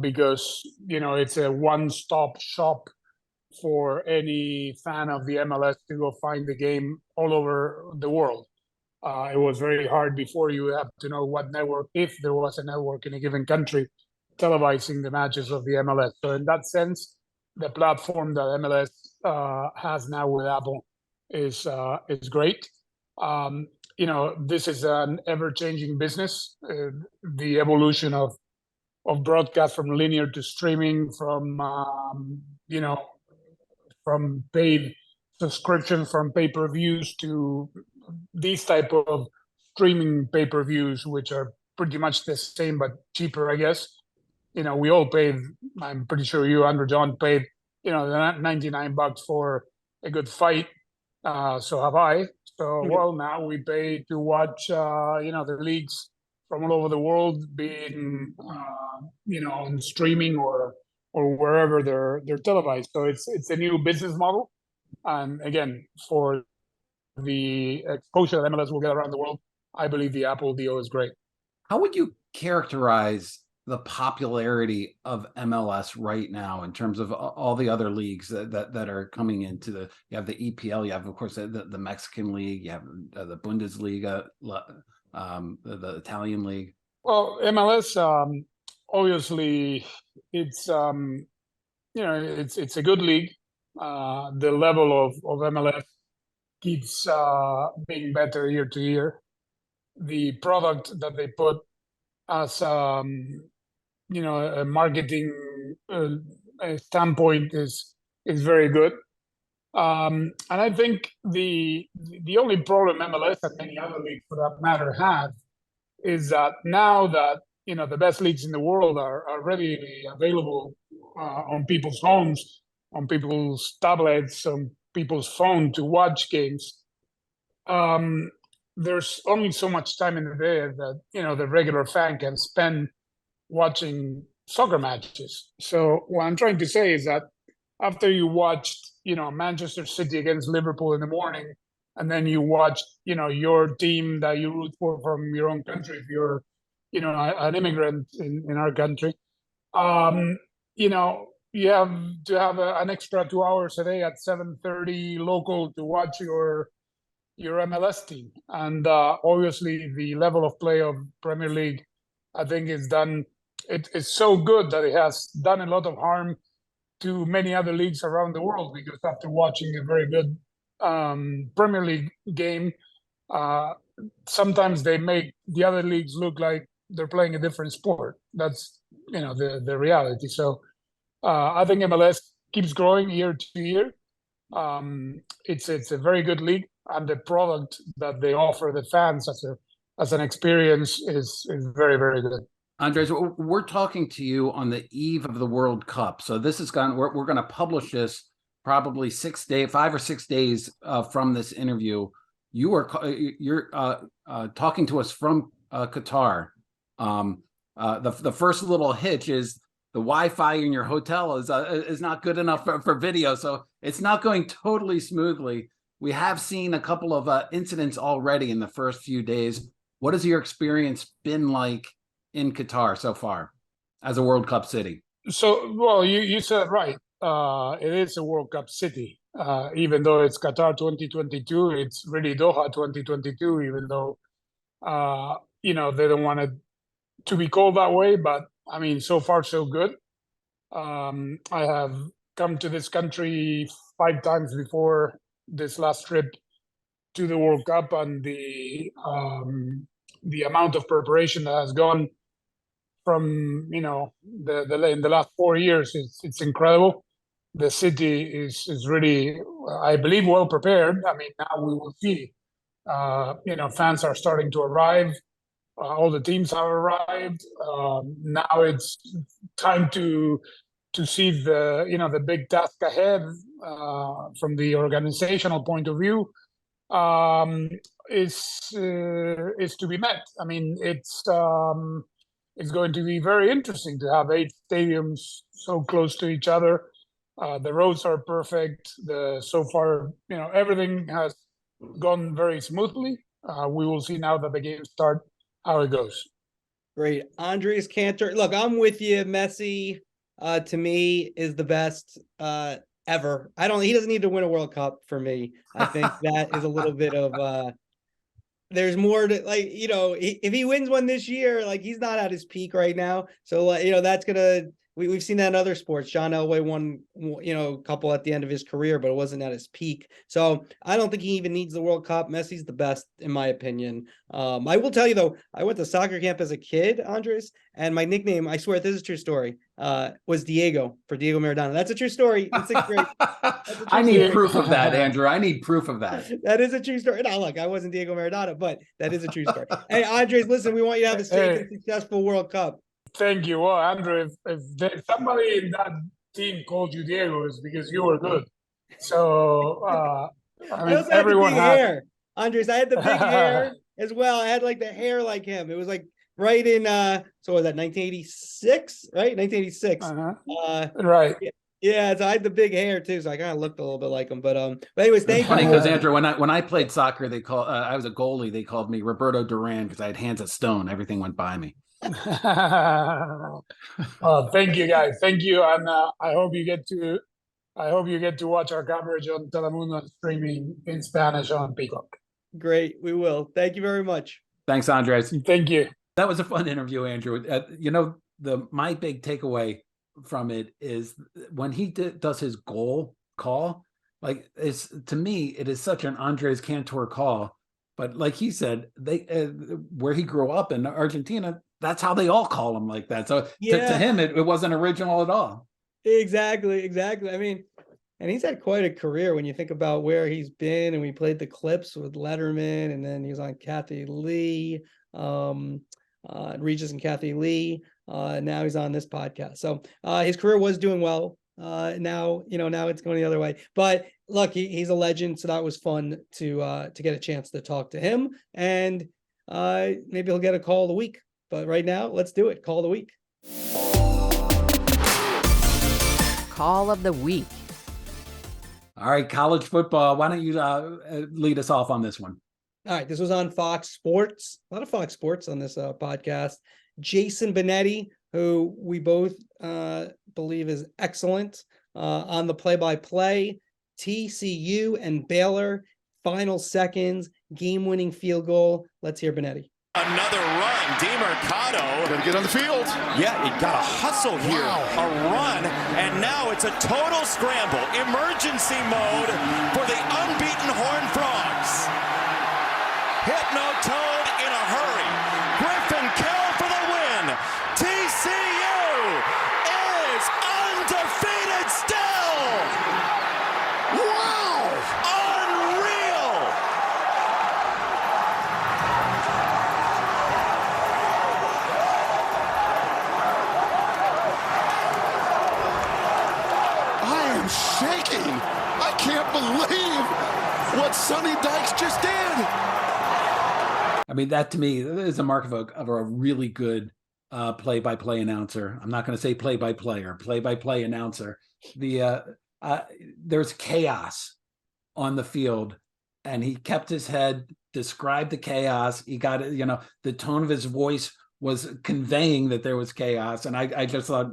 because it's a one-stop shop for any fan of the MLS to go find the game all over the world. It was very hard before. You have to know what network, if there was a network in a given country, televising the matches of the MLS. So in that sense, the platform that MLS has now with Apple is great. This is an ever-changing business. The evolution of broadcast from linear to streaming, from paid subscriptions, from pay-per-views to these type of streaming pay-per-views, which are pretty much the same but cheaper, I guess. We all paid. I'm pretty sure you, Andrew John, paid $99 for a good fight. So have I. So well, now we pay to watch the leagues from all over the world, being on streaming or wherever they're televised. So it's a new business model, and again, for the exposure that MLS will get around the world, I believe the Apple deal is great. How would you characterize the popularity of MLS right now in terms of all the other leagues that are coming into you have the EPL, you have, of course, the Mexican league, you have the Bundesliga, the Italian league? Well, MLS, obviously, it's it's a good league. The level of MLS keeps being better year to year. The product that they put as a marketing standpoint is very good. And I think the only problem MLS and many other leagues for that matter have is that now that the best leagues in the world are readily available on people's homes, on people's tablets, on people's phone to watch games. There's only so much time in the day that the regular fan can spend watching soccer matches. So what I'm trying to say is that after you watched Manchester City against Liverpool in the morning, and then you watch your team that you root for from your own country, if you're an immigrant in our country, you have to have an extra 2 hours a day at 7:30 local to watch your MLS team. And obviously the level of play of Premier League, I think, is done. It's so good that it has done a lot of harm to many other leagues around the world, because after watching a very good Premier League game, sometimes they make the other leagues look like they're playing a different sport. That's the reality. So I think MLS keeps growing year to year. It's a very good league, and the product that they offer the fans as an experience is very, very good. Andres, we're talking to you on the eve of the World Cup. So this is we're going to publish this probably 5 or 6 days from this interview. You're talking to us from Qatar. The first little hitch is the Wi-Fi in your hotel is not good enough for video, so it's not going totally smoothly. We have seen a couple of incidents already in the first few days. What has your experience been like in Qatar so far as a World Cup city? So, well, you said it right. It is a World Cup city. Even though it's Qatar 2022, it's really Doha 2022, even though, they don't want it to be called that way. But, I mean, so far, so good. I have come to this country 5 times before this last trip to the World Cup, and the the amount of preparation that has gone from, you know, in the last 4 years, it's incredible. The city is really, I believe, well prepared. I mean, now we will see. You know, fans are starting to arrive. All the teams have arrived. Now it's time to see the big task ahead from the organizational point of view. Is to be met. I mean, it's going to be very interesting to have 8 stadiums so close to each other. The roads are perfect. So far, you know, everything has gone very smoothly. We will see now that the games start how it goes. Great. Andres Cantor. Look, I'm with you. Messi, to me, is the best ever. He doesn't need to win a World Cup for me. I think that is a little bit of there's more to, like, you know, if he wins one this year, like, he's not at his peak right now. So, you know, that's gonna, we've seen that in other sports. John Elway won, you know, a couple at the end of his career, but it wasn't at his peak. So I don't think he even needs the World Cup. Messi's the best, in my opinion. I will tell you, though, I went to soccer camp as a kid, Andres, and my nickname, I swear this is a true story, was Diego, for Diego Maradona. That's a true story. It's a great. I need proof of that, Andrew. I need proof of that. That is a true story. Now, look, I wasn't Diego Maradona, but that is a true story. Hey, Andres, listen, we want you to have a safe and successful World Cup. Thank you. Well, Andrew, if somebody in that team called you Diego, it's because you were good. So, I mean, everyone had hair. Andres, I had the big hair as well. I had like the hair like him. It was like right in, so was that 1986, right? 1986. Right. Yeah, so I had the big hair too, so I kind of looked a little bit like him. But anyways, thank you. Funny because Andrew, when I played soccer, I was a goalie. They called me Roberto Duran because I had hands of stone. Everything went by me. Thank you, guys. Thank you, and I hope you get to watch our coverage on Telemundo and streaming in Spanish on Peacock. Great, we will. Thank you very much. Thanks, Andres. Thank you. That was a fun interview, Andrew. You know, my big takeaway from it is when he does his goal call, like, to me, it is such an Andres Cantor call. But like he said, where he grew up in Argentina, that's how they all call him like that. So yeah. to him, it wasn't original at all. Exactly. I mean, and he's had quite a career when you think about where he's been. And we played the clips with Letterman, and then he was on Kathy Lee, Regis and Kathy Lee. Now he's on this podcast. So his career was doing well. Now it's going the other way. But look, he's a legend. So that was fun to get a chance to talk to him. And maybe he'll get a call of the week. But right now, let's do it. Call of the week. Call of the week. All right, college football. Why don't you lead us off on this one? All right, this was on Fox Sports. A lot of Fox Sports on this podcast. Jason Benetti, who we both believe is excellent on the play-by-play. TCU and Baylor, final seconds, game-winning field goal. Let's hear Benetti. Another run. DeMercado. Gonna get on the field. Yeah, he got a hustle here. Wow. A run. And now it's a total scramble. Emergency mode for the unbeaten Horned Frogs. Hypno-Toad in a hurry. Griffin Kell for the win. TCU is undefeated still. Wow. Unreal. I am shaking. I can't believe what Sonny Dykes just did. I mean, that to me is a mark of a really good play-by-play announcer. I'm not going to say play-by-play or play-by-play announcer. There's chaos on the field, and he kept his head, described the chaos. He got it, the tone of his voice was conveying that there was chaos. And I just thought,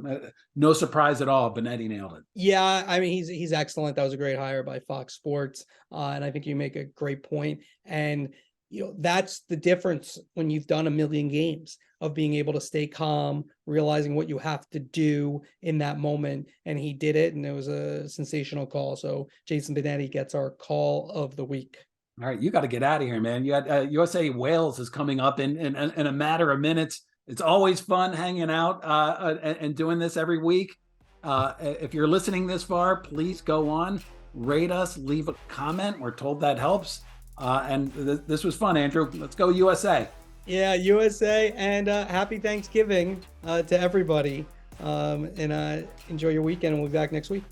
no surprise at all, Benetti nailed it. Yeah, I mean, he's excellent. That was a great hire by Fox Sports. And I think you make a great point. And, that's the difference when you've done 1 million games of being able to stay calm, realizing what you have to do in that moment. And he did it, and it was a sensational call. So Jason Benetti gets our call of the week. All right, you got to get out of here, man. You got USA Wales is coming up in a matter of minutes. It's always fun hanging out and doing this every week. If you're listening this far, please go on, rate us, leave a comment. We're told that helps. And this was fun, Andrew. Let's go USA. Yeah, USA, and happy Thanksgiving to everybody. And enjoy your weekend, and we'll be back next week.